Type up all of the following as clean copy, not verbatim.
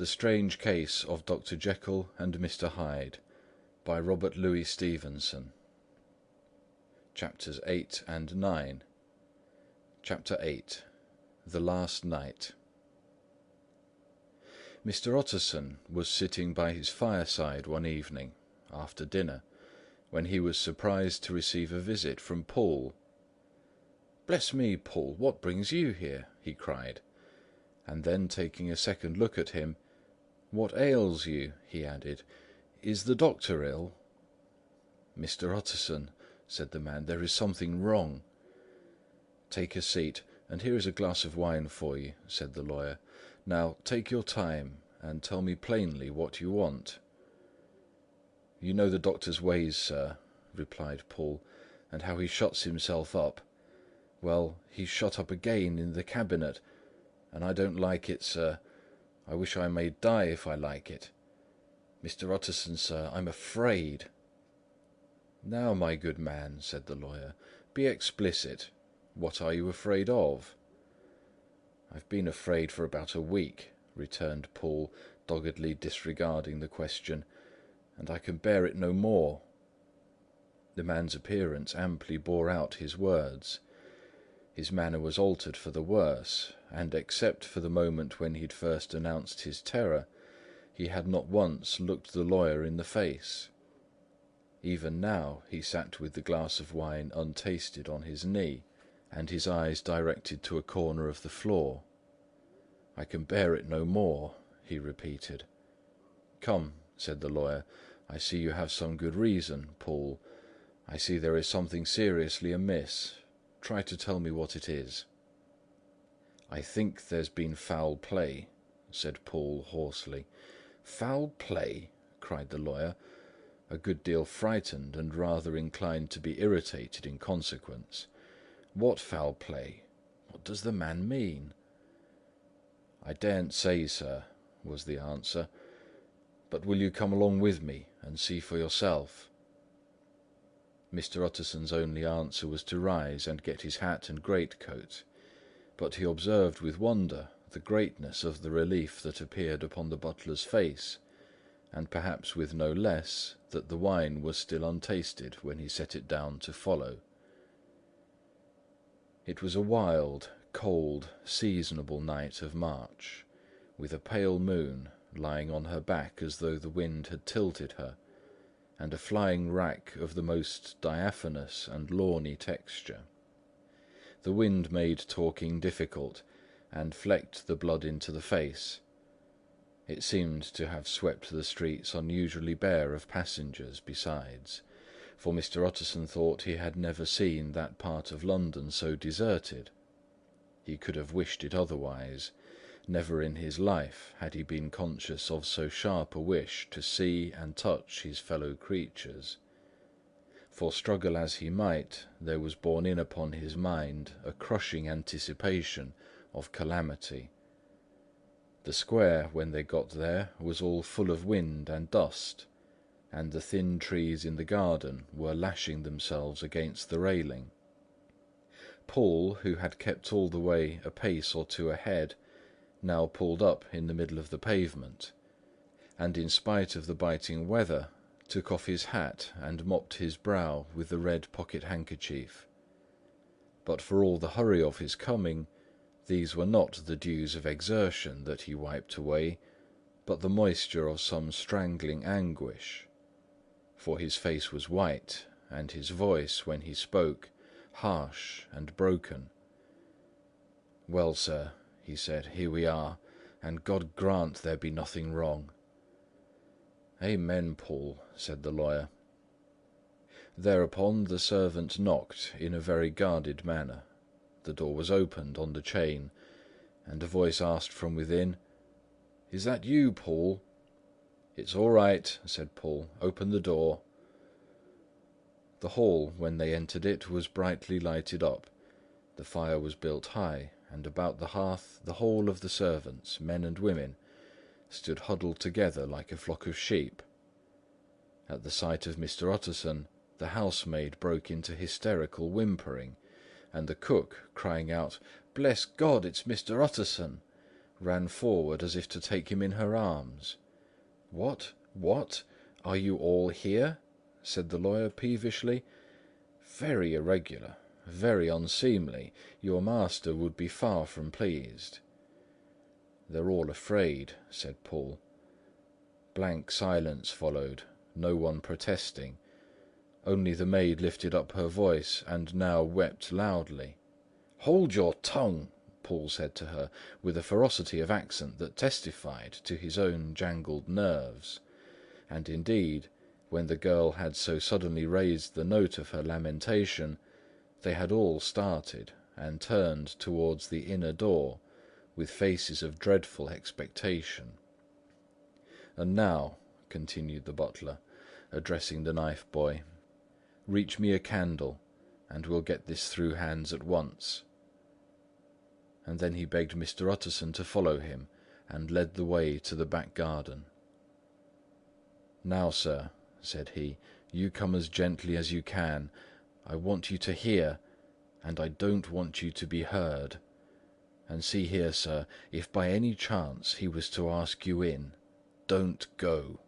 The Strange Case of Dr. Jekyll and Mr. Hyde, by Robert Louis Stevenson. Chapters 8 and 9. Chapter 8. The Last Night. Mr. Utterson was sitting by his fireside one evening, after dinner, when he was surprised to receive a visit from Poole. "Bless me, Poole, what brings you here?" he cried; and then taking a second look at him, "What ails you?" he added. "Is the doctor ill?" "Mr. Utterson," said the man, "there is something wrong." "Take a seat, and here is a glass of wine for you," said the lawyer. "Now take your time, and tell me plainly what you want." "You know the doctor's ways, sir," replied Poole, "and how he shuts himself up. Well, he's shut up again in the cabinet, and I don't like it, sir. I wish I may die if I like it. Mr. Utterson, sir, I'm afraid." "Now, my good man," said the lawyer, "be explicit. What are you afraid of?" "I've been afraid for about a week," returned Poole, doggedly disregarding the question, "and I can bear it no more." The man's appearance amply bore out his words. His manner was altered for the worse, and except for the moment when he had first announced his terror, he had not once looked the lawyer in the face. Even now he sat with the glass of wine untasted on his knee, and his eyes directed to a corner of the floor. "I can bear it no more," he repeated. "Come," said the lawyer, "I see you have some good reason, Poole. I see there is something seriously amiss. Try to tell me what it is." "I think there's been foul play," said Poole hoarsely. "Foul play!" cried the lawyer, a good deal frightened and rather inclined to be irritated in consequence. "What foul play? What does the man mean?" "I daren't say, sir," was the answer. "But will you come along with me and see for yourself?" Mr. Utterson's only answer was to rise and get his hat and greatcoat, but he observed with wonder the greatness of the relief that appeared upon the butler's face, and perhaps with no less that the wine was still untasted when he set it down to follow. It was a wild, cold, seasonable night of March, with a pale moon lying on her back as though the wind had tilted her, and a flying wrack of the most diaphanous and lawny texture. The wind made talking difficult, and flecked the blood into the face. It seemed to have swept the streets unusually bare of passengers besides, for Mr. Utterson thought he had never seen that part of London so deserted. He could have wished it otherwise. Never in his life had he been conscious of so sharp a wish to see and touch his fellow creatures. For struggle as he might, there was borne in upon his mind a crushing anticipation of calamity. The square, when they got there, was all full of wind and dust, and the thin trees in the garden were lashing themselves against the railing. Poole, who had kept all the way a pace or two ahead, now pulled up in the middle of the pavement, and in spite of the biting weather, took off his hat and mopped his brow with the red pocket-handkerchief. But for all the hurry of his coming, these were not the dews of exertion that he wiped away, but the moisture of some strangling anguish. For his face was white, and his voice, when he spoke, harsh and broken. "Well, sir," he said, "here we are, and God grant there be nothing wrong." "Amen, Poole," said the lawyer. Thereupon the servant knocked in a very guarded manner. The door was opened on the chain, and a voice asked from within, "Is that you, Poole?" "It's all right," said Poole. "Open the door." The hall, when they entered it, was brightly lighted up. The fire was built high, and about the hearth the whole of the servants, men and women, stood huddled together like a flock of sheep. At the sight of Mr. Utterson, the housemaid broke into hysterical whimpering, and the cook, crying out, "Bless God, it's Mr. Utterson!" ran forward as if to take him in her arms. "What? What? Are you all here?" said the lawyer peevishly. "Very irregular, very unseemly. Your master would be far from pleased." "They're all afraid," said Paul. Blank silence followed, no one protesting. Only the maid lifted up her voice and now wept loudly. "Hold your tongue!" Paul said to her, with a ferocity of accent that testified to his own jangled nerves. And indeed, when the girl had so suddenly raised the note of her lamentation, they had all started and turned towards the inner door with faces of dreadful expectation. "And now," continued the butler, addressing the knife-boy, "reach me a candle, and we'll get this through hands at once." And then he begged Mr. Utterson to follow him, and led the way to the back garden. "Now, sir," said he, "you come as gently as you can. I want you to hear, and I don't want you to be heard. And see here, sir, if by any chance he was to ask you in, don't go."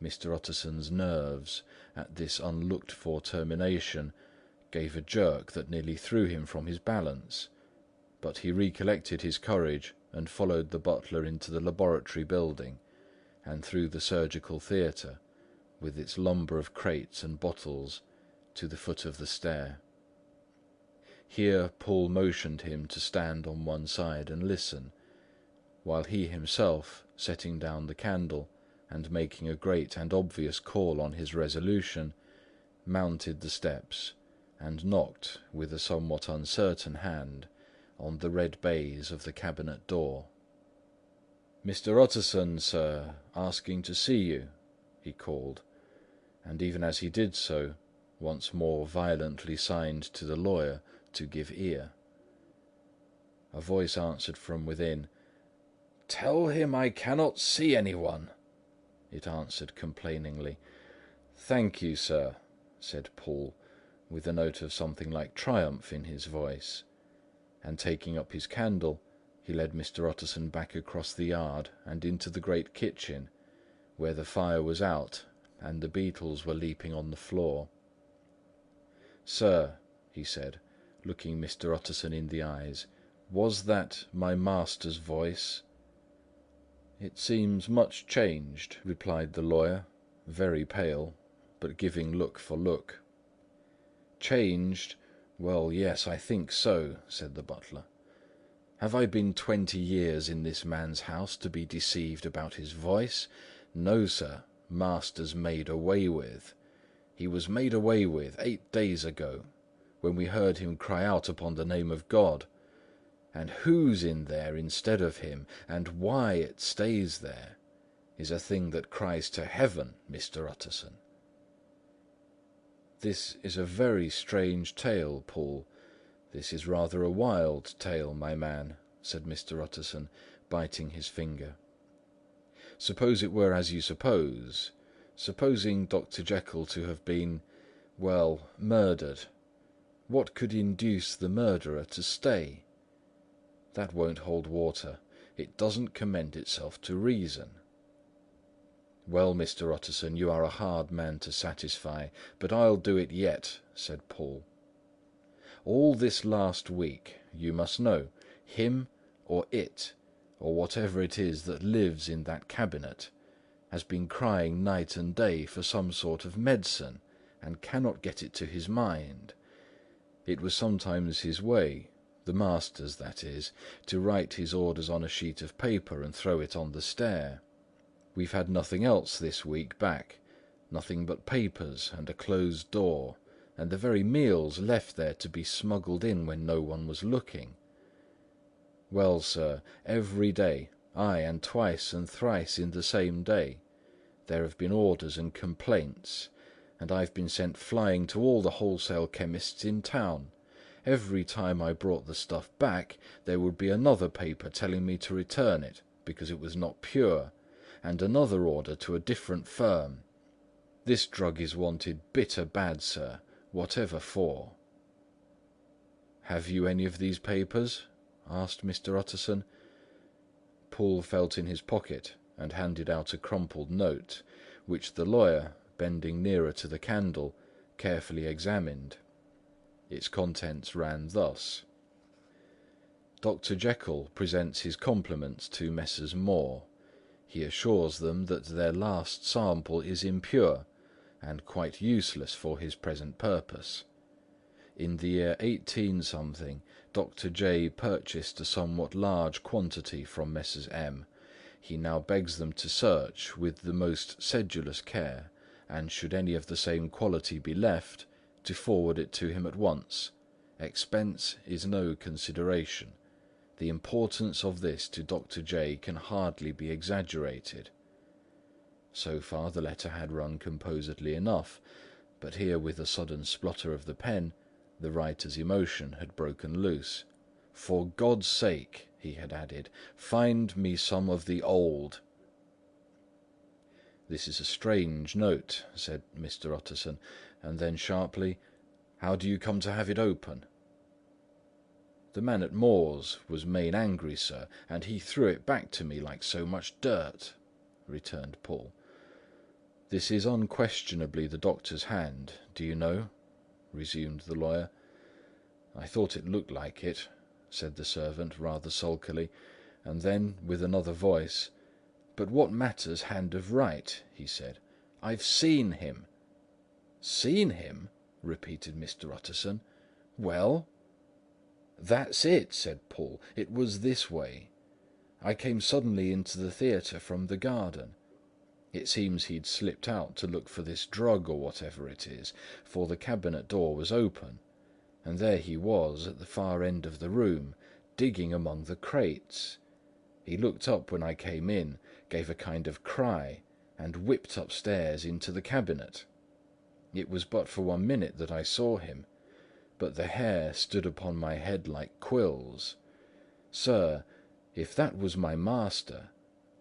Mr. Utterson's nerves, at this unlooked-for termination, gave a jerk that nearly threw him from his balance, but he recollected his courage and followed the butler into the laboratory building and through the surgical theatre, with its lumber of crates and bottles, to the foot of the stair. Here Paul motioned him to stand on one side and listen, while he himself, setting down the candle and making a great and obvious call on his resolution, mounted the steps and knocked with a somewhat uncertain hand on the red baize of the cabinet door. "Mr. Utterson, sir, asking to see you," he called, and even as he did so, once more violently signed to the lawyer to give ear. A voice answered from within. "Tell him I cannot see anyone," it answered complainingly. "Thank you, sir," said Paul, with a note of something like triumph in his voice, and taking up his candle, he led Mr. Utterson back across the yard and into the great kitchen, where the fire was out and the beetles were leaping on the floor. "Sir," he said, looking Mr. Utterson in the eyes, "was that my master's voice?" "It seems much changed," replied the lawyer, very pale, but giving look for look. "Changed? Well, yes, I think so," said the butler. "Have I been 20 years in this man's house to be deceived about his voice? No, sir, master's made away with. He was made away with 8 days ago, when we heard him cry out upon the name of God. And who's in there instead of him, and why it stays there, is a thing that cries to heaven, Mr. Utterson." "This is a very strange tale, Paul. This is rather a wild tale, my man," said Mr. Utterson, biting his finger. "Suppose it were as you suppose. Supposing Dr. Jekyll to have been, well, murdered. What could induce the murderer to stay? That won't hold water. It doesn't commend itself to reason." "Well, Mr. Utterson, you are a hard man to satisfy, but I'll do it yet," said Paul. "All this last week, you must know, him or it, or whatever it is that lives in that cabinet, has been crying night and day for some sort of medicine, and cannot get it to his mind. It was sometimes his way, the master's that is, to write his orders on a sheet of paper and throw it on the stair. We've had nothing else this week back, nothing but papers and a closed door, and the very meals left there to be smuggled in when no one was looking. Well, sir, every day, aye, and twice and thrice in the same day, there have been orders and complaints, and I've been sent flying to all the wholesale chemists in town. Every time I brought the stuff back, there would be another paper telling me to return it, because it was not pure, and another order to a different firm. This drug is wanted bitter bad, sir, whatever for." "Have you any of these papers?" asked Mr. Utterson. Poole felt in his pocket and handed out a crumpled note, which the lawyer, bending nearer to the candle, carefully examined. Its contents ran thus: Dr. Jekyll presents his compliments to Messrs. Moore. He assures them that their last sample is impure and quite useless for his present purpose. In the year 18 something, Dr. J. purchased a somewhat large quantity from Messrs. M. He now begs them to search with the most sedulous care, and should any of the same quality be left, to forward it to him at once. Expense is no consideration. The importance of this to Dr. J. can hardly be exaggerated. So far the letter had run composedly enough, but here with a sudden splutter of the pen, the writer's emotion had broken loose. "For God's sake," he had added, "find me some of the old." "This is a strange note," said Mr. Utterson, and then sharply, "How do you come to have it open?" "The man at Moore's was main angry, sir, and he threw it back to me like so much dirt," returned Poole. "This is unquestionably the doctor's hand, do you know?" resumed the lawyer. "I thought it looked like it," said the servant rather sulkily, and then, with another voice, "But what matters hand of right?" he said. "I've seen him." "Seen him?" repeated Mr. Utterson. "Well?" "That's it," said Poole. "It was this way. I came suddenly into the theatre from the garden. It seems he'd slipped out to look for this drug or whatever it is, for the cabinet door was open, and there he was at the far end of the room, digging among the crates. He looked up when I came in, gave a kind of cry, and whipped upstairs into the cabinet. It was but for 1 minute that I saw him, but the hair stood upon my head like quills. Sir, if that was my master,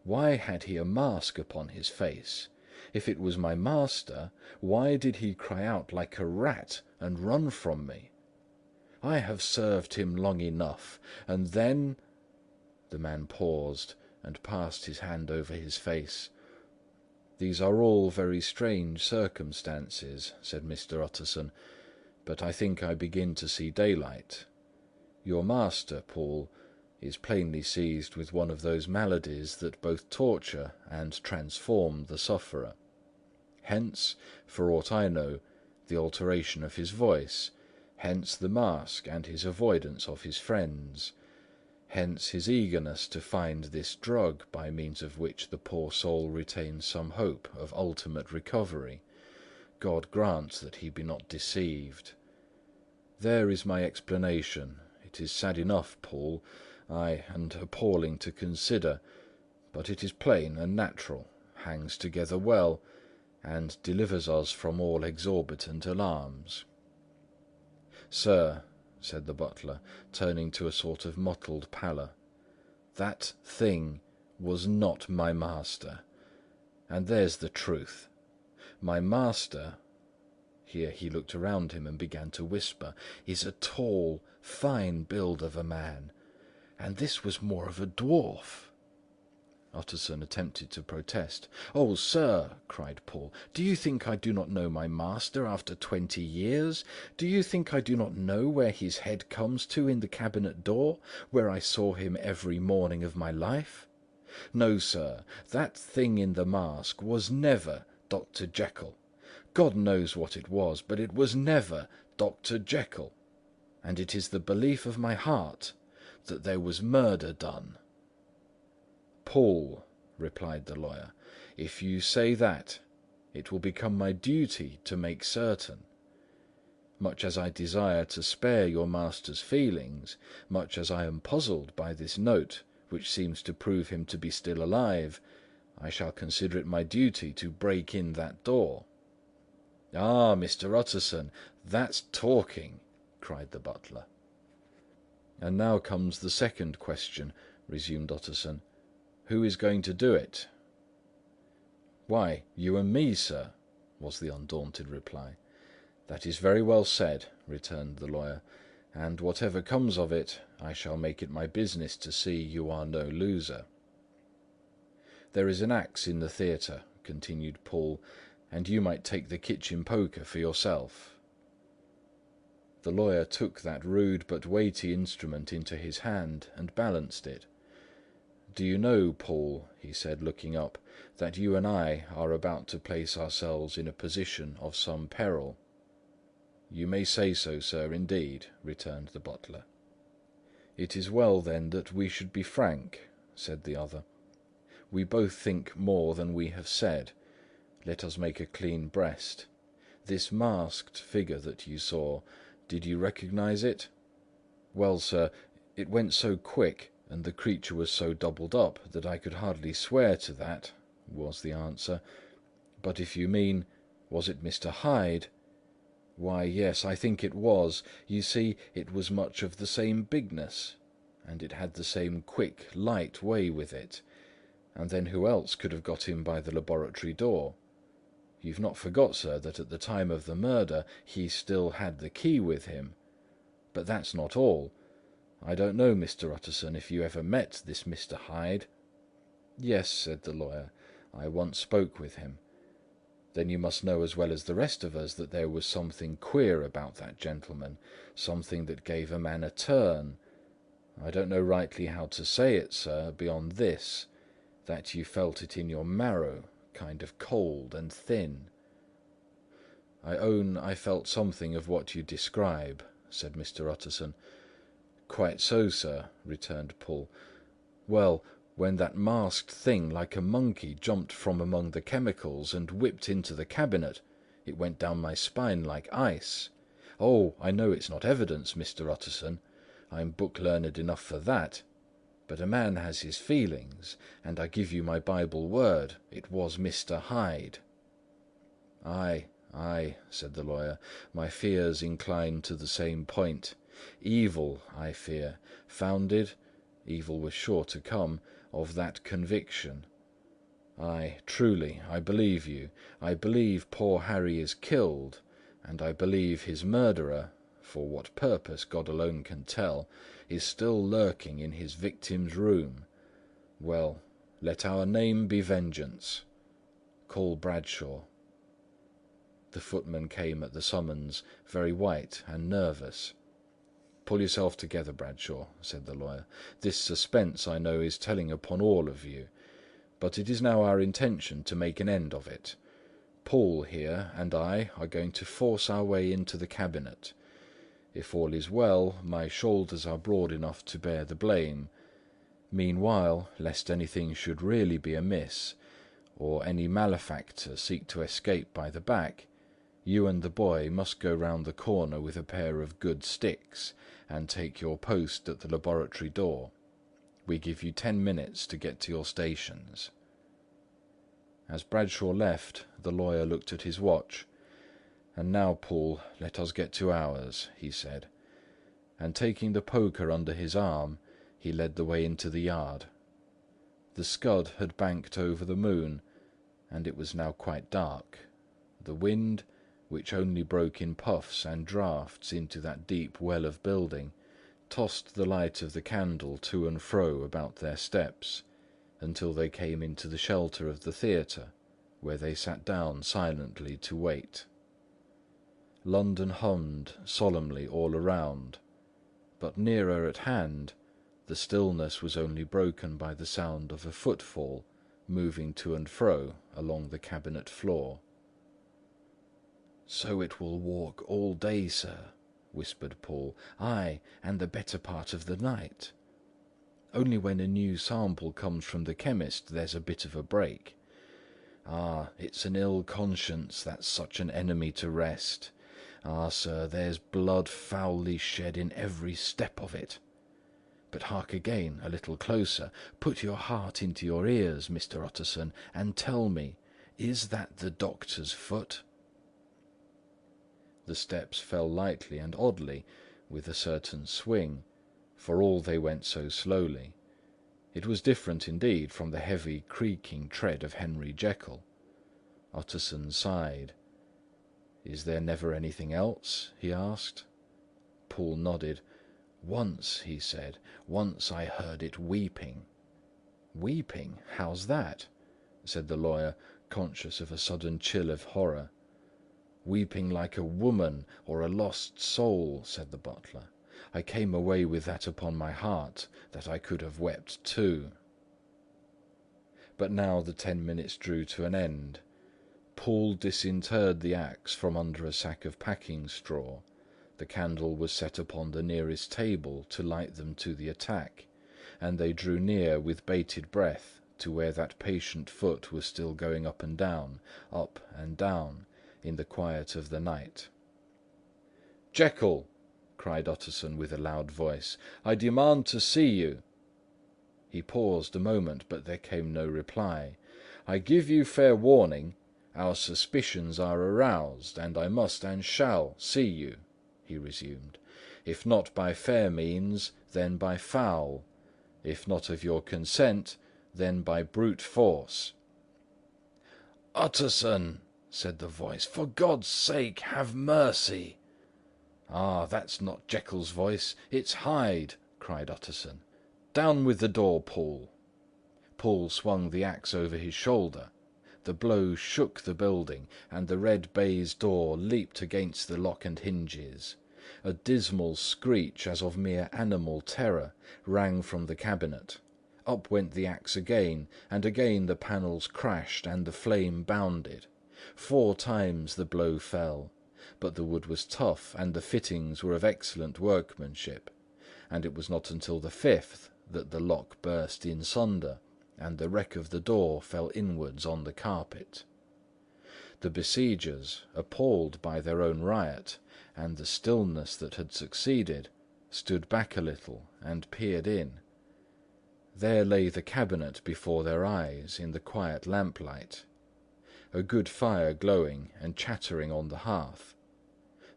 why had he a mask upon his face? If it was my master, why did he cry out like a rat and run from me? I have served him long enough, and then—" The man paused and passed his hand over his face. "These are all very strange circumstances," said Mr. Utterson, "but I think I begin to see daylight. Your master, Poole, is plainly seized with one of those maladies that both torture and transform the sufferer. Hence, for aught I know, the alteration of his voice, hence the mask and his avoidance of his friends, hence his eagerness to find this drug by means of which the poor soul retains some hope of ultimate recovery. God grant that he be not deceived. There is my explanation. It is sad enough, Poole, ay, and appalling to consider, but it is plain and natural, hangs together well, and delivers us from all exorbitant alarms." "Sir," said the butler, turning to a sort of mottled pallor, "that thing was not my master, and there's the truth. My master," here he looked around him and began to whisper, "is a tall, fine build of a man, and this was more of a dwarf." Utterson attempted to protest. "Oh, sir," cried Poole, "do you think I do not know my master after 20 years? Do you think I do not know where his head comes to in the cabinet door, where I saw him every morning of my life? No, sir, that thing in the mask was never Dr. Jekyll. God knows what it was, but it was never Dr. Jekyll. And it is the belief of my heart that there was murder done." "Poole," replied the lawyer, "if you say that, it will become my duty to make certain. Much as I desire to spare your master's feelings, much as I am puzzled by this note, which seems to prove him to be still alive, I shall consider it my duty to break in that door." "Ah, Mr. Utterson, that's talking!" cried the butler. "And now comes the second question," resumed Utterson. "Who is going to do it?" "Why, you and me, sir," was the undaunted reply. "That is very well said," returned the lawyer, and whatever comes of it, I shall make it my business to see you are no loser. There is an axe in the theatre," continued Paul, "and you might take the kitchen poker for yourself." The lawyer took that rude but weighty instrument into his hand and balanced it. "Do you know, Paul," he said, looking up, "that you and I are about to place ourselves in a position of some peril?" "You may say so, sir, indeed," returned the butler. "It is well, then, that we should be frank," said the other. "We both think more than we have said. Let us make a clean breast. This masked figure that you saw, did you recognize it?" "Well, sir, it went so quick, and the creature was so doubled up, that I could hardly swear to that," was the answer. "But if you mean, was it Mr. Hyde? Why, yes, I think it was. You see, it was much of the same bigness, and it had the same quick, light way with it. And then who else could have got in by the laboratory door? You've not forgot, sir, that at the time of the murder he still had the key with him. But that's not all. I don't know, Mr. Utterson, if you ever met this Mr. Hyde." "Yes," said the lawyer, "I once spoke with him." "Then you must know as well as the rest of us that there was something queer about that gentleman, something that gave a man a turn. I don't know rightly how to say it, sir, beyond this, that you felt it in your marrow, kind of cold and thin." "I own I felt something of what you describe," said Mr. Utterson. "Quite so, sir," returned Paul. "Well, when that masked thing like a monkey jumped from among the chemicals and whipped into the cabinet, it went down my spine like ice. Oh, I know it's not evidence, Mr. Utterson. I'm book-learned enough for that. But a man has his feelings, and I give you my Bible word, it was Mr. Hyde." "Aye, aye," said the lawyer, "my fears incline to the same point. Evil, I fear, founded—evil was sure to come—of that conviction. Aye, truly, I believe you. I believe poor Harry is killed, and I believe his murderer, for what purpose God alone can tell, is still lurking in his victim's room. Well, let our name be Vengeance. Call Bradshaw." The footman came at the summons, very white and nervous. "Pull yourself together, Bradshaw," said the lawyer. "This suspense, I know, is telling upon all of you. But it is now our intention to make an end of it. Paul here and I are going to force our way into the cabinet. If all is well, my shoulders are broad enough to bear the blame. Meanwhile, lest anything should really be amiss, or any malefactor seek to escape by the back, you and the boy must go round the corner with a pair of good sticks, and take your post at the laboratory door. We give you 10 minutes to get to your stations." As Bradshaw left, the lawyer looked at his watch. "And now, Paul, let us get to ours," he said. And taking the poker under his arm, he led the way into the yard. The scud had banked over the moon, and it was now quite dark. The wind, which only broke in puffs and draughts into that deep well of building, tossed the light of the candle to and fro about their steps, until they came into the shelter of the theatre, where they sat down silently to wait. London hummed solemnly all around, but nearer at hand the stillness was only broken by the sound of a footfall moving to and fro along the cabinet floor. "So it will walk all day, sir," whispered Paul. "Aye, and the better part of the night. Only when a new sample comes from the chemist there's a bit of a break. Ah, it's an ill conscience that's such an enemy to rest. Ah, sir, there's blood foully shed in every step of it. But hark again, a little closer. Put your heart into your ears, Mr. Utterson, and tell me, is that the doctor's foot?" The steps fell lightly and oddly, with a certain swing, for all they went so slowly. It was different indeed from the heavy, creaking tread of Henry Jekyll. Utterson sighed. "Is there never anything else?" he asked. Poole nodded. "Once," he said, "once I heard it weeping." "Weeping? How's that?" said the lawyer, conscious of a sudden chill of horror. "Weeping like a woman or a lost soul," said the butler. "I came away with that upon my heart, that I could have wept too." But now the 10 minutes drew to an end. Poole disinterred the axe from under a sack of packing straw. The candle was set upon the nearest table to light them to the attack, and they drew near with bated breath to where that patient foot was still going up, and down, in the quiet of the night. "Jekyll!" cried Utterson with a loud voice, "I demand to see you." He paused a moment, but there came no reply. "I give you fair warning. Our suspicions are aroused, and I must and shall see you," he resumed. "If not by fair means, then by foul; if not of your consent, then by brute force." "Utterson!" said the voice, "for God's sake, have mercy!" "Ah, that's not Jekyll's voice, it's Hyde!" cried Utterson. "Down with the door, Poole!" Poole swung the axe over his shoulder. The blow shook the building, and the red baize door leaped against the lock and hinges. A dismal screech, as of mere animal terror, rang from the cabinet. Up went the axe again, and again the panels crashed and the flame bounded. 4 times the blow fell, but the wood was tough and the fittings were of excellent workmanship, and it was not until the 5th that the lock burst in sunder, and the wreck of the door fell inwards on the carpet. The besiegers, appalled by their own riot, and the stillness that had succeeded, stood back a little and peered in. There lay the cabinet before their eyes in the quiet lamplight, a good fire glowing and chattering on the hearth,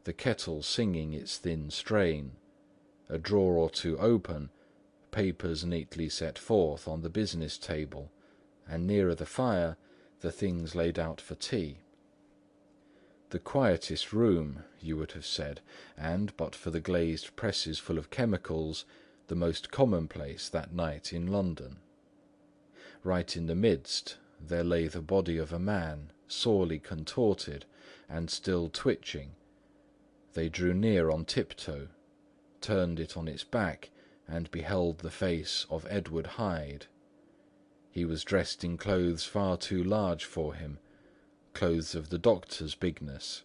the kettle singing its thin strain, a drawer or two open, papers neatly set forth on the business table, and nearer the fire the things laid out for tea. The quietest room, you would have said, and, but for the glazed presses full of chemicals, the most commonplace that night in London. Right in the midst there lay the body of a man, sorely contorted and still twitching. They drew near on tiptoe, turned it on its back, and beheld the face of Edward Hyde. He was dressed in clothes far too large for him, clothes of the doctor's bigness.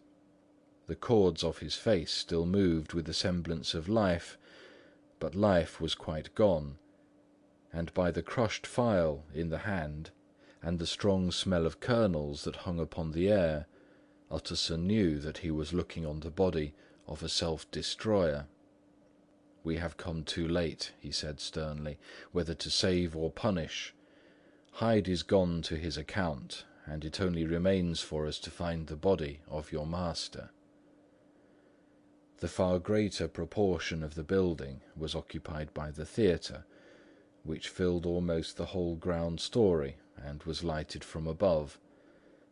The cords of his face still moved with a semblance of life, but life was quite gone, and by the crushed file in the hand, and the strong smell of kernels that hung upon the air, Utterson knew that he was looking on the body of a self-destroyer. "We have come too late," he said sternly, "whether to save or punish. Hyde is gone to his account, and it only remains for us to find the body of your master." The far greater proportion of the building was occupied by the theatre, which filled almost the whole ground story and was lighted from above,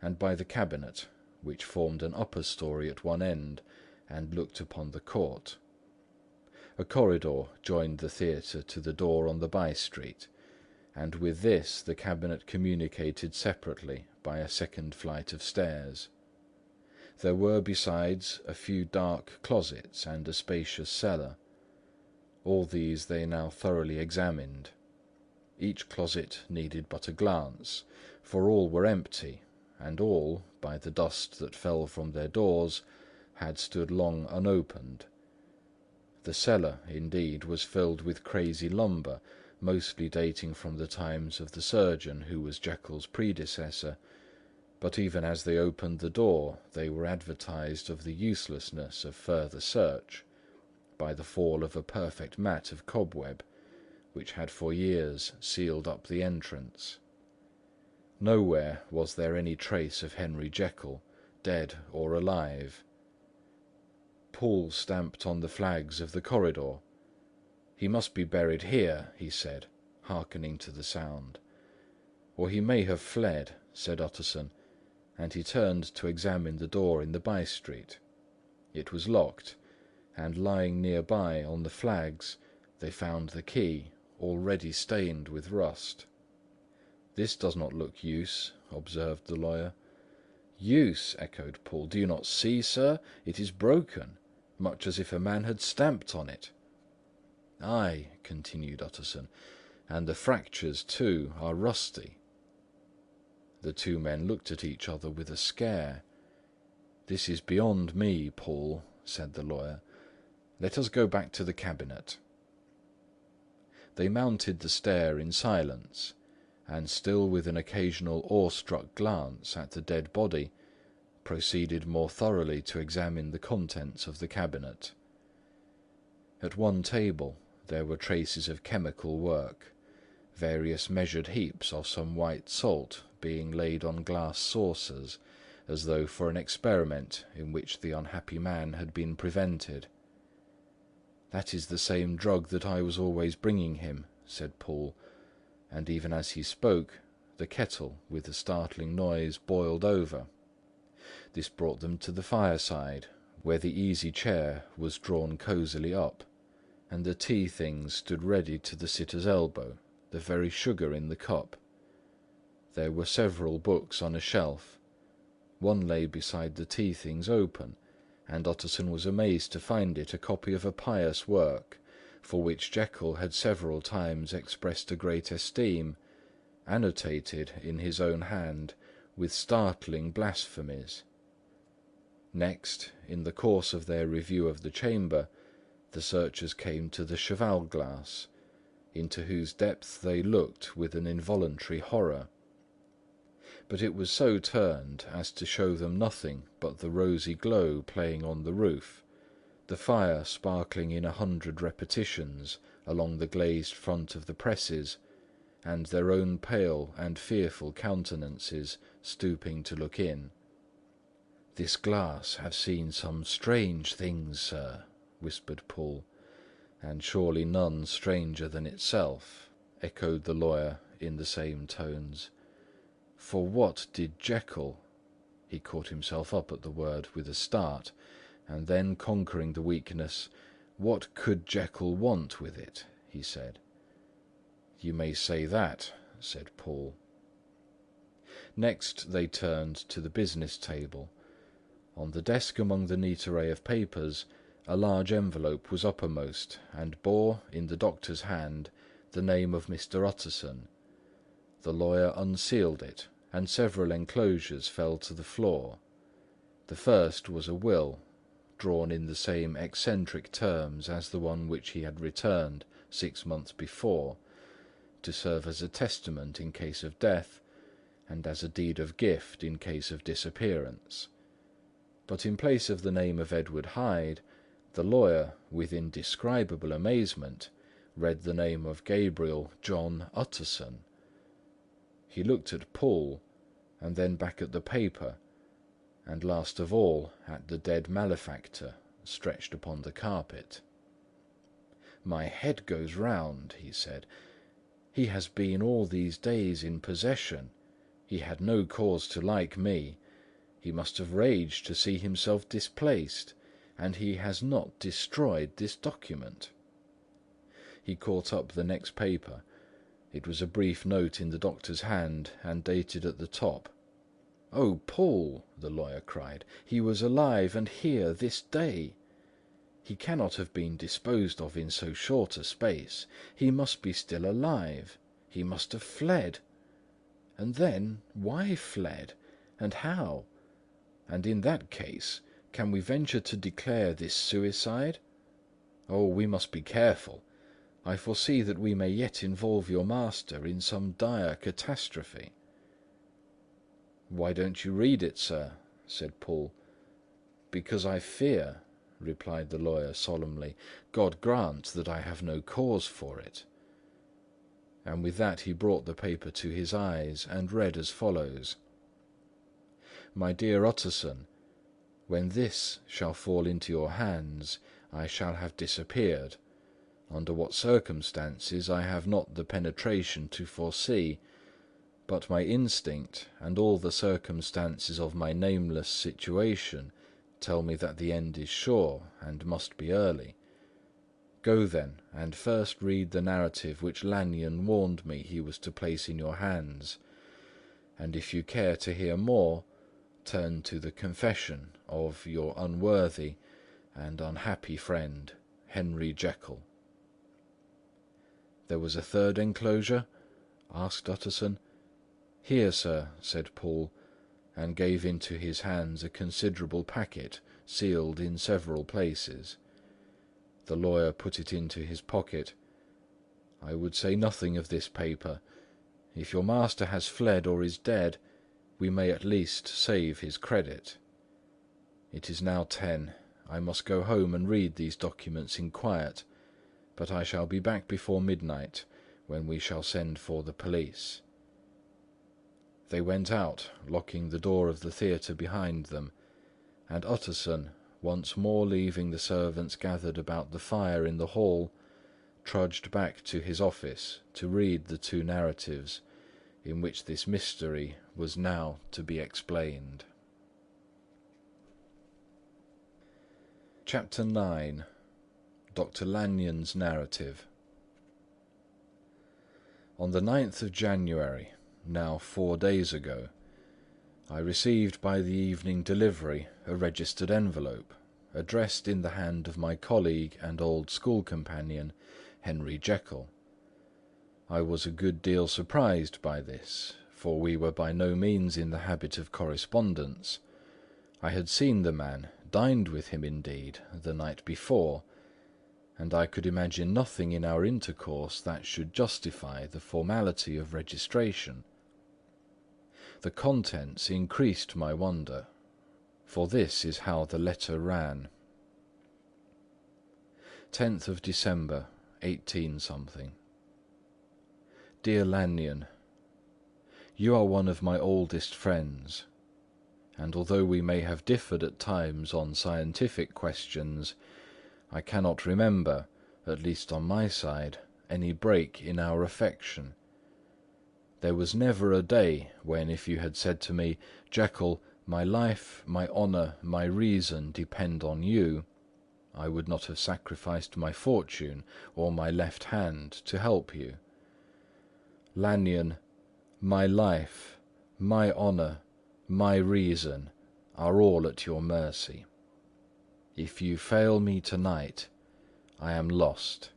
and by the cabinet, which formed an upper story at one end and looked upon the court. A corridor joined the theatre to the door on the by-street, and with this the cabinet communicated separately by a second flight of stairs. There were, besides, a few dark closets and a spacious cellar. All these they now thoroughly examined. Each closet needed but a glance, for all were empty, and all, by the dust that fell from their doors, had stood long unopened. The cellar, indeed, was filled with crazy lumber, mostly dating from the times of the surgeon who was Jekyll's predecessor, but even as they opened the door they were advertised of the uselessness of further search, by the fall of a perfect mat of cobweb, which had for years sealed up the entrance. Nowhere was there any trace of Henry Jekyll, dead or alive. Poole stamped on the flags of the corridor. "He must be buried here," he said, hearkening to the sound. "Or he may have fled," said Utterson, and he turned to examine the door in the by-street. It was locked, and lying nearby on the flags they found the key, already stained with rust. "This does not look use," observed the lawyer. "Use!" echoed Poole. "Do you not see, sir? It is broken, much as if a man had stamped on it." "Ay," continued Utterson, "and the fractures, too, are rusty." The two men looked at each other with a scare. "This is beyond me, Poole," said the lawyer. "Let us go back to the cabinet." They mounted the stair in silence, and still with an occasional awestruck glance at the dead body, proceeded more thoroughly to examine the contents of the cabinet. At one table there were traces of chemical work, various measured heaps of some white salt being laid on glass saucers, as though for an experiment in which the unhappy man had been prevented. "That is the same drug that I was always bringing him," said Poole, and even as he spoke, the kettle, with a startling noise, boiled over. This brought them to the fireside, where the easy chair was drawn cosily up, and the tea things stood ready to the sitter's elbow, the very sugar in the cup. There were several books on a shelf. One lay beside the tea things open, and Utterson was amazed to find it a copy of a pious work, for which Jekyll had several times expressed a great esteem, annotated in his own hand with startling blasphemies. Next, in the course of their review of the chamber, the searchers came to the cheval-glass, into whose depths they looked with an involuntary horror. But it was so turned as to show them nothing but the rosy glow playing on the roof, the fire sparkling in 100 repetitions along the glazed front of the presses, and their own pale and fearful countenances stooping to look in. "This glass have seen some strange things, sir," whispered Poole. "And surely none stranger than itself," echoed the lawyer in the same tones. "For what did Jekyll—" He caught himself up at the word with a start, and then, conquering the weakness, "What could Jekyll want with it?" he said. "You may say that," said Poole. Next they turned to the business table. On the desk among the neat array of papers, a large envelope was uppermost, and bore, in the doctor's hand, the name of Mr. Utterson. The lawyer unsealed it, and several enclosures fell to the floor. The first was a will, drawn in the same eccentric terms as the one which he had returned 6 months before, to serve as a testament in case of death, and as a deed of gift in case of disappearance. But in place of the name of Edward Hyde, the lawyer, with indescribable amazement, read the name of Gabriel John Utterson. He looked at Poole, and then back at the paper, and last of all at the dead malefactor stretched upon the carpet. "My head goes round," he said. "He has been all these days in possession. He had no cause to like me. He must have raged to see himself displaced, and he has not destroyed this document." He caught up the next paper. It was a brief note in the doctor's hand, and dated at the top. "Oh, Poole!" the lawyer cried. "He was alive and here this day. He cannot have been disposed of in so short a space. He must be still alive. He must have fled. And then, why fled? And how? And in that case, can we venture to declare this suicide? Oh, we must be careful. I foresee that we may yet involve your master in some dire catastrophe." "Why don't you read it, sir?" said Poole. "Because I fear," replied the lawyer solemnly. "God grant that I have no cause for it." And with that he brought the paper to his eyes, and read as follows: "My dear Utterson, when this shall fall into your hands, I shall have disappeared. Under what circumstances I have not the penetration to foresee, but my instinct and all the circumstances of my nameless situation tell me that the end is sure, and must be early. Go then, and first read the narrative which Lanyon warned me he was to place in your hands, and if you care to hear more, turn to the confession of your unworthy and unhappy friend, Henry Jekyll." "There was a third enclosure?" asked Utterson. "Here, sir," said Poole, and gave into his hands a considerable packet, sealed in several places. The lawyer put it into his pocket. "I would say nothing of this paper. If your master has fled or is dead, we may at least save his credit. It is now 10. I must go home and read these documents in quiet, but I shall be back before midnight, when we shall send for the police." They went out, locking the door of the theatre behind them, and Utterson, once more leaving the servants gathered about the fire in the hall, trudged back to his office to read the two narratives in which this mystery was now to be explained. Chapter 9. Dr. Lanyon's Narrative. On the 9th of January, now 4 days ago, I received by the evening delivery a registered envelope, addressed in the hand of my colleague and old school companion, Henry Jekyll. I was a good deal surprised by this, for we were by no means in the habit of correspondence. I had seen the man, dined with him indeed, the night before, and I could imagine nothing in our intercourse that should justify the formality of registration. The contents increased my wonder, for this is how the letter ran. 10th of December, 18 . Dear Lanyon, you are one of my oldest friends, and although we may have differed at times on scientific questions, I cannot remember, at least on my side, any break in our affection. There was never a day when, if you had said to me, "Jekyll, my life, my honour, my reason depend on you," I would not have sacrificed my fortune or my left hand to help you. Lanyon, my life, my honour, my reason are all at your mercy. If you fail me tonight, I am lost.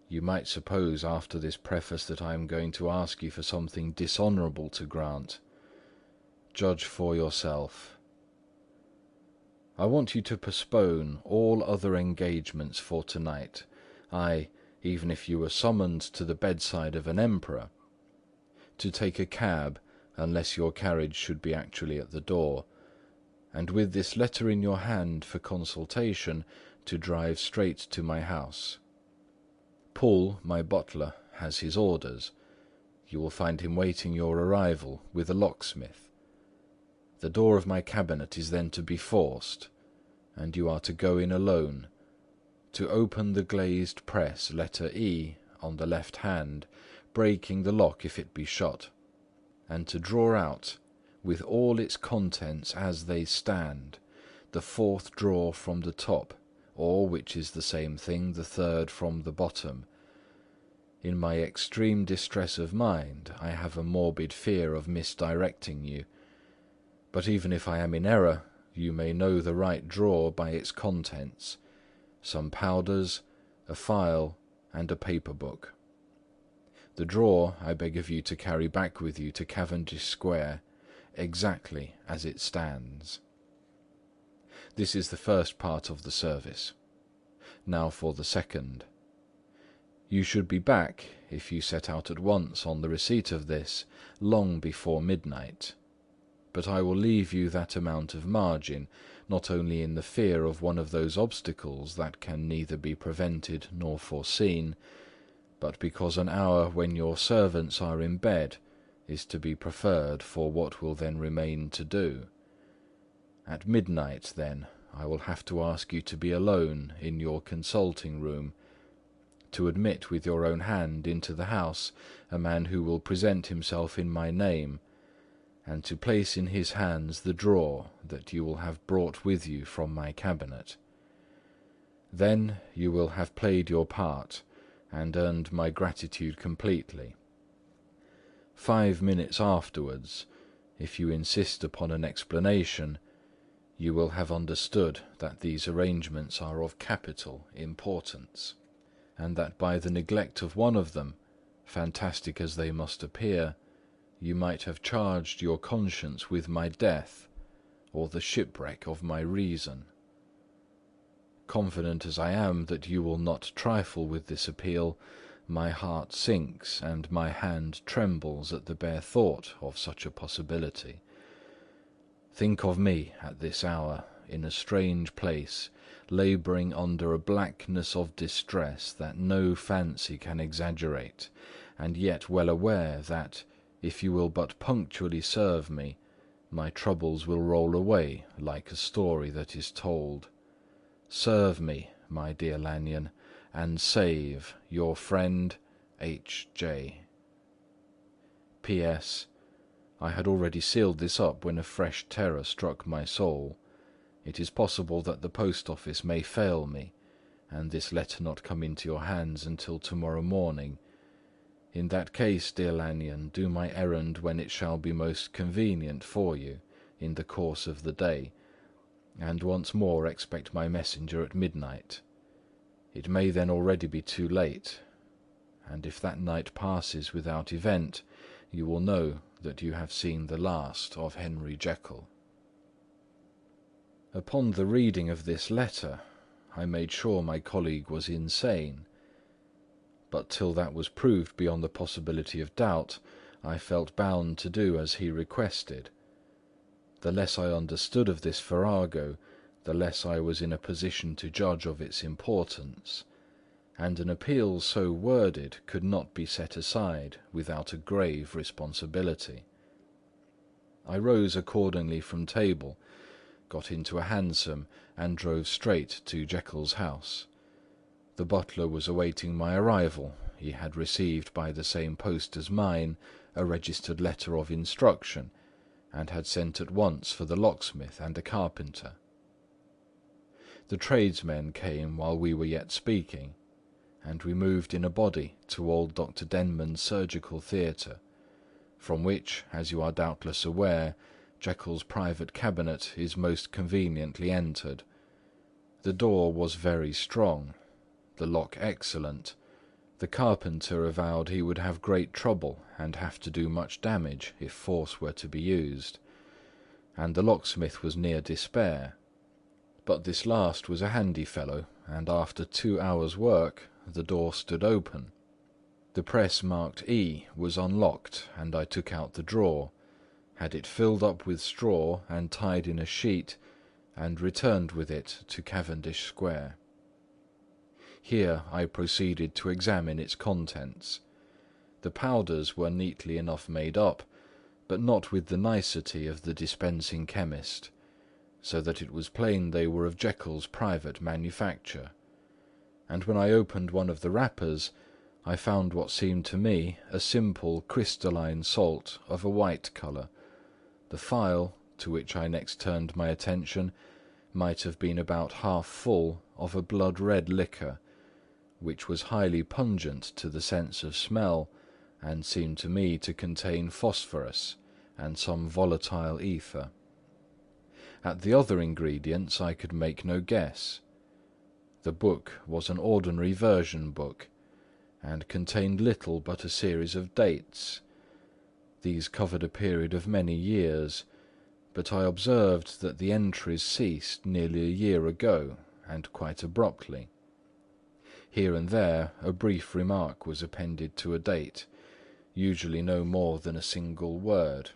You might suppose after this preface that I am going to ask you for something dishonourable to grant. Judge for yourself. I want you to postpone all other engagements for tonight, aye, even if you were summoned to the bedside of an emperor, to take a cab unless your carriage should be actually at the door, and with this letter in your hand for consultation, to drive straight to my house. Poole, my butler, has his orders. You will find him waiting your arrival with a locksmith. The door of my cabinet is then to be forced, and you are to go in alone, to open the glazed press letter E on the left hand, breaking the lock if it be shut, and to draw out, with all its contents as they stand, the fourth drawer from the top, or, which is the same thing, the third from the bottom. In my extreme distress of mind, I have a morbid fear of misdirecting you, but even if I am in error, you may know the right drawer by its contents: some powders, a file, and a paper book. The drawer I beg of you to carry back with you to Cavendish Square, exactly as it stands. This is the first part of the service. Now for the second. You should be back, if you set out at once on the receipt of this, long before midnight. But I will leave you that amount of margin, not only in the fear of one of those obstacles that can neither be prevented nor foreseen, but because an hour when your servants are in bed is to be preferred for what will then remain to do. At midnight, then, I will have to ask you to be alone in your consulting room, to admit with your own hand into the house a man who will present himself in my name, and to place in his hands the drawer that you will have brought with you from my cabinet. Then you will have played your part and earned my gratitude completely. 5 minutes afterwards, if you insist upon an explanation, you will have understood that these arrangements are of capital importance, and that by the neglect of one of them, fantastic as they must appear, you might have charged your conscience with my death, or the shipwreck of my reason. Confident as I am that you will not trifle with this appeal, my heart sinks and my hand trembles at the bare thought of such a possibility. Think of me at this hour, in a strange place, labouring under a blackness of distress that no fancy can exaggerate, and yet well aware that, if you will but punctually serve me, my troubles will roll away like a story that is told. Serve me, my dear Lanyon, and save your friend H.J. P.S. I had already sealed this up when a fresh terror struck my soul. It is possible that the post office may fail me, and this letter not come into your hands until tomorrow morning. In that case, dear Lanyon, do my errand when it shall be most convenient for you, in the course of the day, and once more expect my messenger at midnight. It may then already be too late, and if that night passes without event, you will know that you have seen the last of Henry Jekyll. Upon the reading of this letter, I made sure my colleague was insane, but till that was proved beyond the possibility of doubt, I felt bound to do as he requested. The less I understood of this farrago, the less I was in a position to judge of its importance, and an appeal so worded could not be set aside without a grave responsibility. I rose accordingly from table, got into a hansom, and drove straight to Jekyll's house. The butler was awaiting my arrival. He had received by the same post as mine a registered letter of instruction, and had sent at once for the locksmith and a carpenter. The tradesmen came while we were yet speaking, and we moved in a body to old Dr. Denman's surgical theatre, from which, as you are doubtless aware, Jekyll's private cabinet is most conveniently entered. The door was very strong, the lock excellent. The carpenter avowed he would have great trouble and have to do much damage if force were to be used, and the locksmith was near despair. But this last was a handy fellow, and after 2 hours' work the door stood open. The press marked E was unlocked, and I took out the drawer, had it filled up with straw and tied in a sheet, and returned with it to Cavendish Square. Here I proceeded to examine its contents. The powders were neatly enough made up, but not with the nicety of the dispensing chemist, so that it was plain they were of Jekyll's private manufacture, and when I opened one of the wrappers, I found what seemed to me a simple crystalline salt of a white colour. The phial, to which I next turned my attention, might have been about half full of a blood-red liquor, which was highly pungent to the sense of smell, and seemed to me to contain phosphorus and some volatile ether. At the other ingredients I could make no guess. The book was an ordinary version book, and contained little but a series of dates. These covered a period of many years, but I observed that the entries ceased nearly a year ago, and quite abruptly. Here and there a brief remark was appended to a date, usually no more than a single word,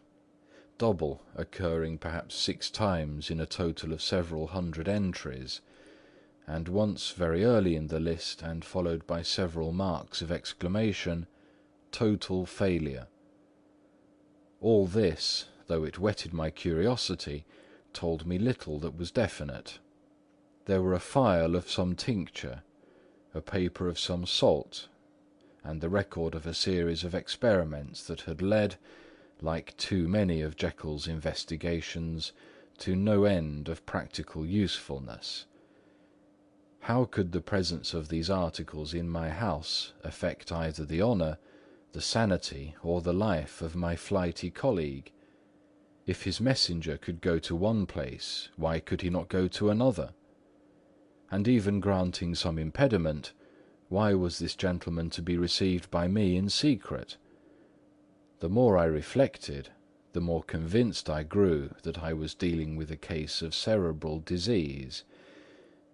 double occurring perhaps 6 times in a total of several hundred entries, and once very early in the list and followed by several marks of exclamation, total failure. All this, though it whetted my curiosity, told me little that was definite. There were a phial of some tincture, a paper of some salt, and the record of a series of experiments that had led, like too many of Jekyll's investigations, to no end of practical usefulness. How could the presence of these articles in my house affect either the honour, the sanity, or the life of my flighty colleague? If his messenger could go to one place, why could he not go to another? And even granting some impediment, why was this gentleman to be received by me in secret? The more I reflected, the more convinced I grew that I was dealing with a case of cerebral disease,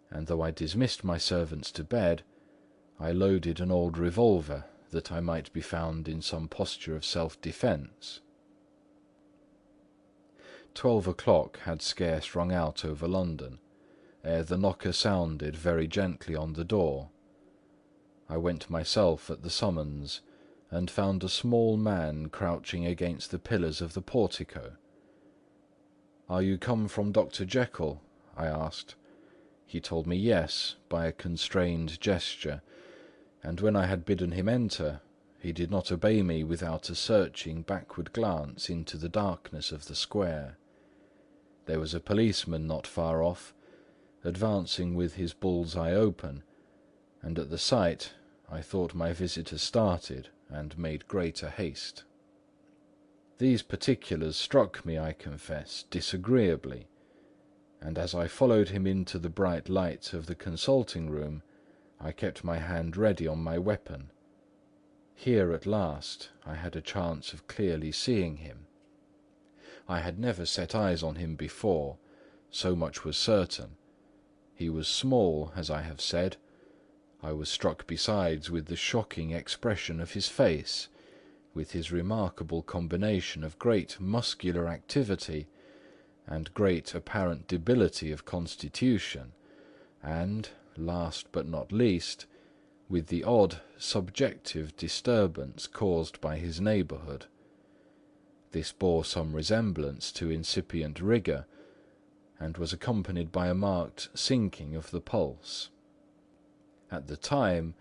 and though I dismissed my servants to bed, I loaded an old revolver that I might be found in some posture of self-defence. 12 o'clock had scarce rung out over London, ere the knocker sounded very gently on the door. I went myself at the summons, and found a small man crouching against the pillars of the portico. "Are you come from Dr. Jekyll?" I asked. He told me yes, by a constrained gesture, and when I had bidden him enter, he did not obey me without a searching backward glance into the darkness of the square. There was a policeman not far off, advancing with his bull's-eye open, and at the sight I thought my visitor started and made greater haste. These particulars struck me, I confess, disagreeably, and as I followed him into the bright light of the consulting-room, I kept my hand ready on my weapon. Here at last I had a chance of clearly seeing him. I had never set eyes on him before, so much was certain. He was small, as I have said. I was struck besides with the shocking expression of his face, with his remarkable combination of great muscular activity and great apparent debility of constitution, and, last but not least, with the odd subjective disturbance caused by his neighbourhood. This bore some resemblance to incipient rigour, and was accompanied by a marked sinking of the pulse. At the time,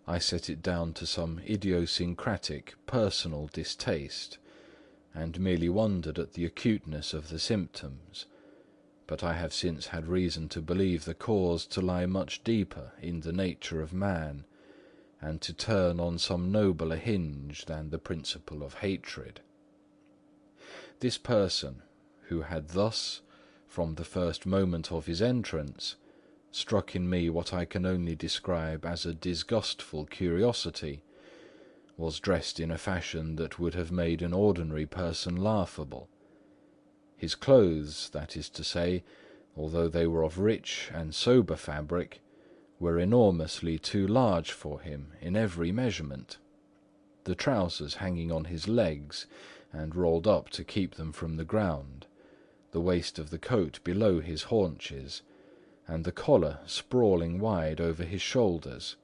I set it down to some idiosyncratic personal distaste, and merely wondered at the acuteness of the symptoms, but I have since had reason to believe the cause to lie much deeper in the nature of man, and to turn on some nobler hinge than the principle of hatred. This person, who had thus, from the first moment of his entrance, struck in me what I can only describe as a disgustful curiosity, was dressed in a fashion that would have made an ordinary person laughable. His clothes, that is to say, although they were of rich and sober fabric, were enormously too large for him in every measurement. The trousers hanging on his legs and rolled up to keep them from the ground, the waist of the coat below his haunches, and the collar sprawling wide over his shoulders.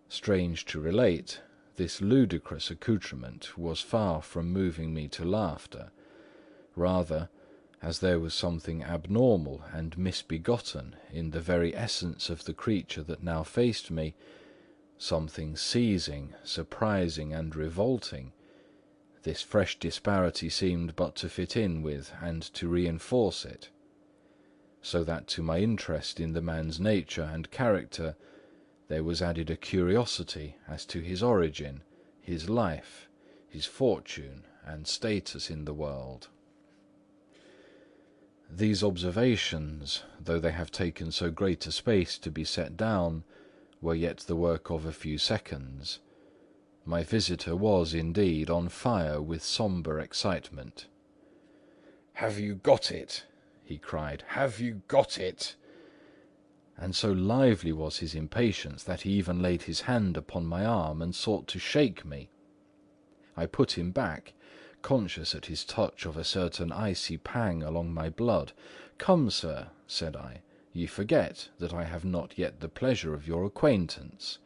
Strange to relate, this ludicrous accoutrement was far from moving me to laughter. Rather, as there was something abnormal and misbegotten in the very essence of the creature that now faced me, something seizing, surprising, and revolting, this fresh disparity seemed but to fit in with and to reinforce it, so that to my interest in the man's nature and character there was added a curiosity as to his origin, his life, his fortune, and status in the world. These observations, though they have taken so great a space to be set down, were yet the work of a few seconds. My visitor was, indeed, on fire with sombre excitement. "Have you got it?" he cried. "Have you got it?" And so lively was his impatience that he even laid his hand upon my arm and sought to shake me. I put him back, conscious at his touch of a certain icy pang along my blood. "Come, sir," said I, "ye forget that I have not yet the pleasure of your acquaintance.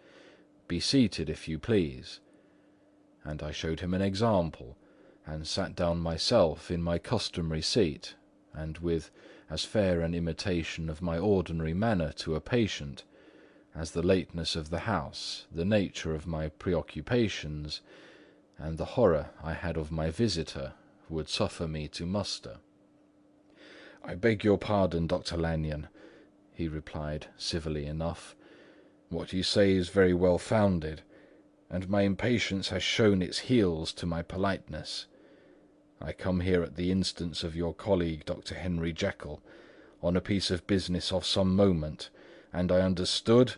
Be seated, if you please." And I showed him an example, and sat down myself in my customary seat, and with as fair an imitation of my ordinary manner to a patient, as the lateness of the house, the nature of my preoccupations, and the horror I had of my visitor would suffer me to muster. "I beg your pardon, Dr. Lanyon," he replied, civilly enough. "What you say is very well founded, and my impatience has shown its heels to my politeness. I come here at the instance of your colleague, Dr. Henry Jekyll, on a piece of business of some moment, and I understood—"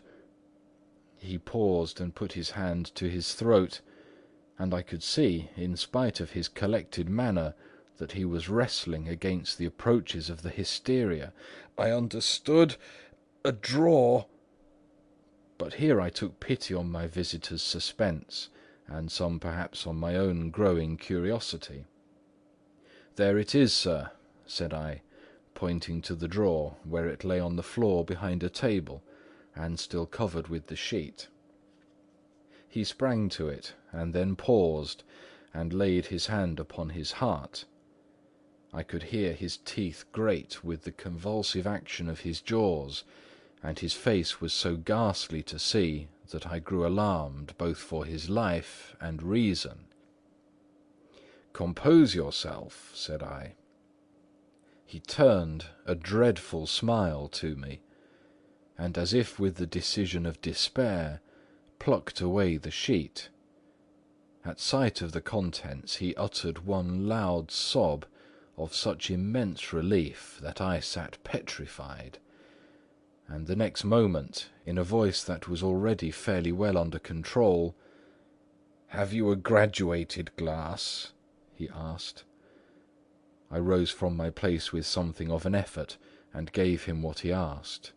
He paused and put his hand to his throat, and I could see, in spite of his collected manner, that he was wrestling against the approaches of the hysteria. "I understood a drawer—" But here I took pity on my visitor's suspense, and some perhaps on my own growing curiosity. "There it is, sir," said I, pointing to the drawer, where it lay on the floor behind a table, and still covered with the sheet. He sprang to it, and then paused, and laid his hand upon his heart. I could hear his teeth grate with the convulsive action of his jaws, and his face was so ghastly to see that I grew alarmed both for his life and reason. "Compose yourself," said I. He turned a dreadful smile to me, and as if with the decision of despair, plucked away the sheet. At sight of the contents he uttered one loud sob of such immense relief that I sat petrified, and the next moment, in a voice that was already fairly well under control, "Have you a graduated glass?" he asked. I rose from my place with something of an effort, and gave him what he asked.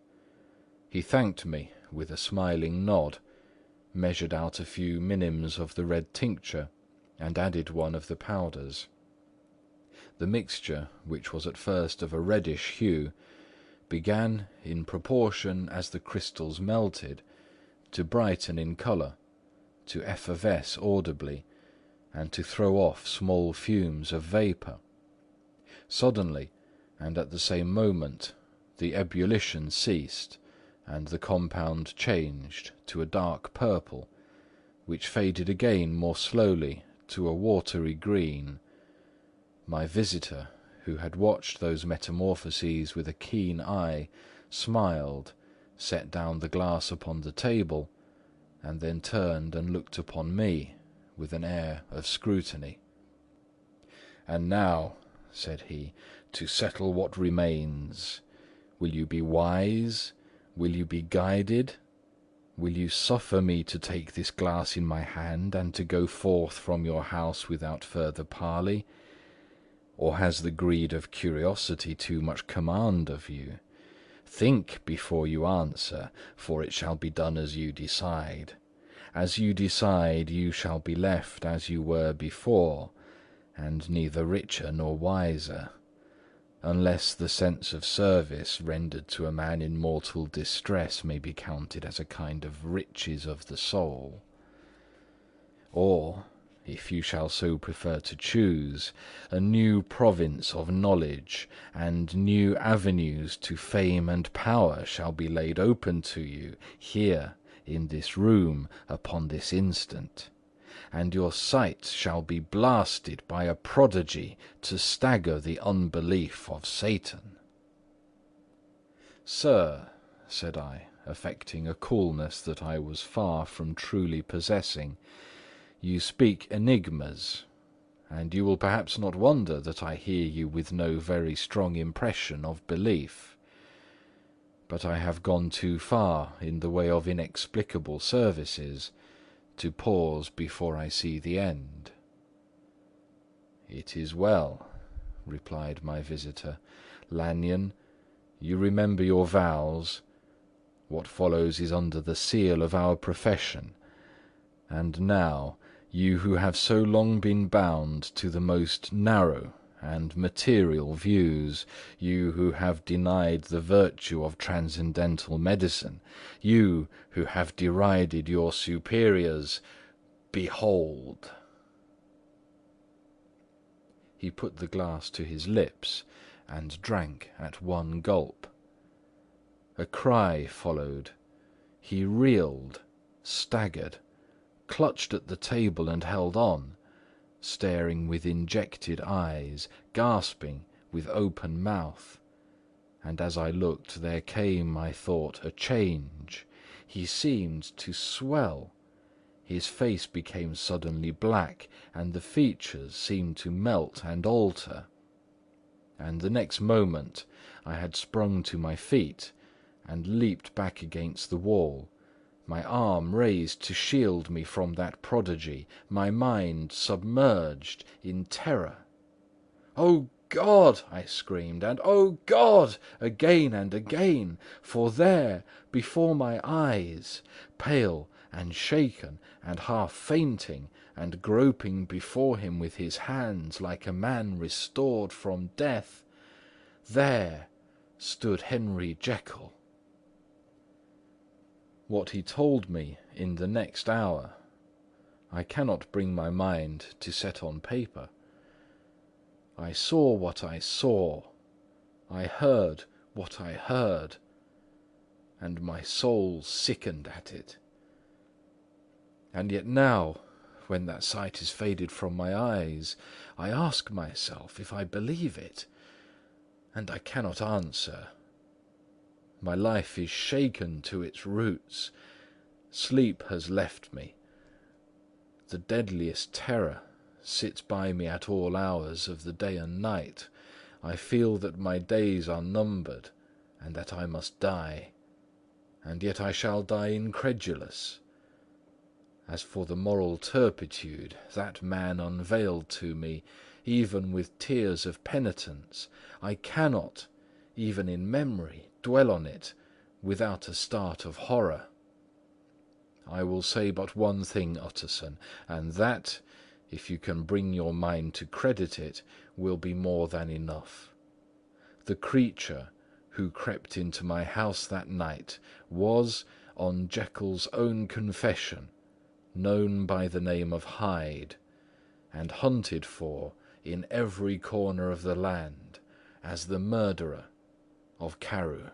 He thanked me with a smiling nod, measured out a few minims of the red tincture, and added one of the powders. The mixture, which was at first of a reddish hue, began, in proportion as the crystals melted, to brighten in colour, to effervesce audibly, and to throw off small fumes of vapour. Suddenly, and at the same moment, the ebullition ceased, and the compound changed to a dark purple, which faded again more slowly to a watery green. My visitor, who had watched those metamorphoses with a keen eye, smiled, set down the glass upon the table, and then turned and looked upon me with an air of scrutiny. "And now," said he, "to settle what remains. Will you be wise? Will you be guided? Will you suffer me to take this glass in my hand and to go forth from your house without further parley? Or has the greed of curiosity too much command of you? Think before you answer, for it shall be done as you decide. As you decide, you shall be left as you were before, and neither richer nor wiser, unless the sense of service rendered to a man in mortal distress may be counted as a kind of riches of the soul. Or, if you shall so prefer to choose, a new province of knowledge and new avenues to fame and power shall be laid open to you, here, in this room, upon this instant, and your sight shall be blasted by a prodigy to stagger the unbelief of Satan." "Sir," said I, affecting a coolness that I was far from truly possessing, "you speak enigmas, and you will perhaps not wonder that I hear you with no very strong impression of belief. But I have gone too far in the way of inexplicable services to pause before I see the end." "It is well," replied my visitor. "Lanyon, you remember your vows. What follows is under the seal of our profession. And now, you who have so long been bound to the most narrow and material views, you who have denied the virtue of transcendental medicine, you who have derided your superiors, behold!" He put the glass to his lips and drank at one gulp. A cry followed. He reeled, staggered, clutched at the table and held on, staring with injected eyes, gasping with open mouth. And as I looked, there came, I thought, a change. He seemed to swell. His face became suddenly black, and the features seemed to melt and alter. And the next moment I had sprung to my feet and leaped back against the wall, my arm raised to shield me from that prodigy, my mind submerged in terror. "O God!" I screamed, and "O God!" again and again, for there, before my eyes, pale and shaken and half fainting, and groping before him with his hands like a man restored from death, there stood Henry Jekyll. What he told me in the next hour, I cannot bring my mind to set on paper. I saw what I saw, I heard what I heard, and my soul sickened at it. And yet now, when that sight is faded from my eyes, I ask myself if I believe it, and I cannot answer. My life is shaken to its roots. Sleep has left me. The deadliest terror sits by me at all hours of the day and night. I feel that my days are numbered, and that I must die. And yet I shall die incredulous. As for the moral turpitude that man unveiled to me, even with tears of penitence, I cannot, even in memory, dwell on it without a start of horror. I will say but one thing, Utterson, and that, if you can bring your mind to credit it, will be more than enough. The creature who crept into my house that night was, on Jekyll's own confession, known by the name of Hyde, and hunted for in every corner of the land as the murderer of Carew.